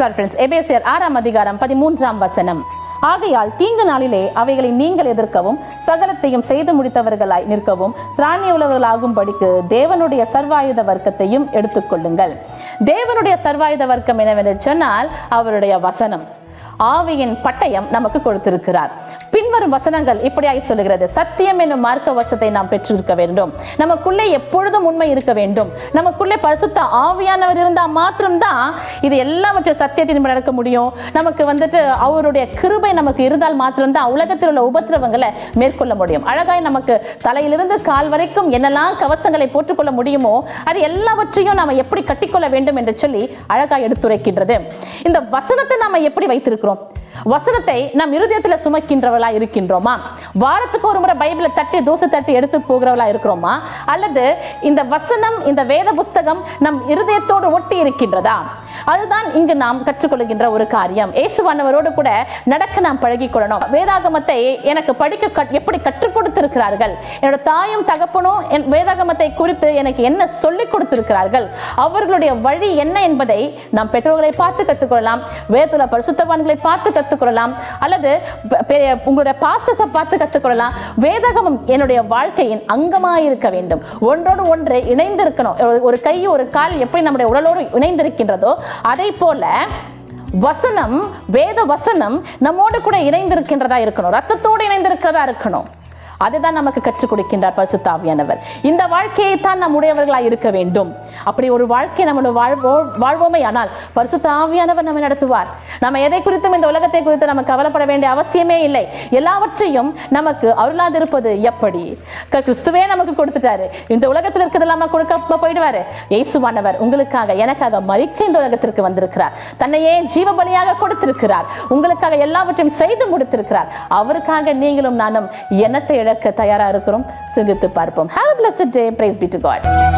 God friends. எபேசியர் 6ஆம் அதிகாரம் 13ஆம் வசனம். ஆகையால் தீங்கு நாளிலே அவைகளை நீங்கள் எதிர்க்கவும் சகலத்தையும் செய்து முடித்தவர்களாய் நிற்கவும் திராணியுள்ளவர்களாகும்படிக்கு தேவனுடைய சர்வாயுத வர்க்கத்தையும் எடுத்துக்கொள்ளுங்கள். தேவனுடைய சர்வாயுத வர்க்கம் என்னவென்று சொன்னால் அவருடைய வசனம், ஆவியின் பட்டயம் நமக்கு கொடுத்திருக்கிறார். பின்வரும் வசனங்கள் இப்படியாய் சொல்லுகிறது: சத்தியம் என்னும் மார்க்க வசத்தை நாம் பெற்றிருக்க வேண்டும். நமக்குள்ளே எப்பொழுதும் உண்மை இருக்க வேண்டும். நமக்குள்ளே பரிசுத்த ஆவியானவர் இருந்தால் மாத்திரம்தான் இது எல்லாவற்றை சத்தியத்தின் நடக்க முடியும். நமக்கு அவருடைய கிருபை நமக்கு இருந்தால் மாத்திரம்தான் உலகத்தில் உள்ள உபத்திரவங்களை மேற்கொள்ள முடியும். அழகாய் நமக்கு தலையிலிருந்து கால் வரைக்கும் என்னெல்லாம் கவசங்களை போட்டுக்கொள்ள முடியுமோ அது எல்லாவற்றையும் நாம் எப்படி கட்டிக்கொள்ள வேண்டும் என்று சொல்லி அழகாய் எடுத்துரைக்கின்றது. இந்த வசனத்தை நாம் எப்படி வைத்திருக்கிறோம்? வசனத்தை நம் இருதயத்தில் சுமக்கின்றவர்களா இருக்கின்றோமா? வாரத்துக்கு ஒரு முறை பைபிளை தட்டி தூசு தட்டி எடுத்து போகிறவர்களா இருக்கிறோமா? அல்லது இந்த வசனம், இந்த வேத புஸ்தகம் நம் இருதயத்தோடு ஒட்டி இருக்கின்றதா? அதுதான் இங்கு நாம் கற்றுக்கொள்கின்ற ஒரு காரியம். இயேசுவானவரோடு கூட நடக்க நாம் பழகிக் கொள்ளணும். வேதாகமத்தை எனக்கு படிக்க எப்படி கற்றுக் கொடுத்திருக்கிறார்கள், என்னோட தாயும் தகப்பனும் வேதாகமத்தை குறித்து எனக்கு என்ன சொல்லிக் கொடுத்திருக்கிறார்கள், அவர்களுடைய வழி என்ன என்பதை நாம் பெற்றோர்களை பார்த்து கற்றுக்கொள்ளலாம், வேதத்துல பரிசுத்தவான்களை பார்த்து கற்றுக்கொள்ளலாம், அல்லது உங்களுடைய பாஸ்டர்ஸை பார்த்து கற்றுக்கொள்ளலாம். வேதாகமம் என்னுடைய வாழ்க்கையின் அங்கமாக இருக்க வேண்டும். ஒன்றோடு ஒன்று இணைந்து இருக்கணும். ஒரு கை ஒரு கால் எப்படி நம்முடைய உடலோடு இணைந்திருக்கின்றதோ அதை போல வசனம், வேத வசனம் நம்மோடு கூட இணைந்திருக்கின்றதா இருக்கணும், ரத்தத்தோடு இணைந்திருக்கிறதா இருக்கணும். அதுதான் நமக்கு கற்றுக் கொடுக்கின்றார் பரிசுத்த ஆவியானவர். இந்த வாழ்க்கையை தான் நாம் உடையவர்களாக இருக்க வேண்டும். அப்படி ஒரு வாழ்க்கை நம்முடைய வாழ்வோமே ஆனால் பரிசுத்த ஆவியானவர் நம்மை நடத்துவார். நம்ம எதை குறித்தும் இந்த உலகத்தை குறித்து நம்ம கவலைப்பட வேண்டிய அவசியமே இல்லை. எல்லாவற்றையும் நமக்கு அருளாதிருப்பது எப்படி? கிறிஸ்துவே நமக்கு கொடுத்துட்டாரு. இந்த உலகத்தில் இருக்கிறதெல்லாம் கொடுக்க போயிடுவாரு. இயேசுவானவர் உங்களுக்காக எனக்காக மரித்து இந்த உலகத்திற்கு வந்திருக்கிறார். தன்னையே ஜீவ பலியாக கொடுத்திருக்கிறார். உங்களுக்காக எல்லாவற்றையும் செய்து முடித்திருக்கிறார். அவருக்காக நீங்களும் நானும் என்னத்தை இழக்க தயாரா இருக்கிறோம்? சிந்தித்து பார்ப்போம். Have a blessed day. Praise be to God.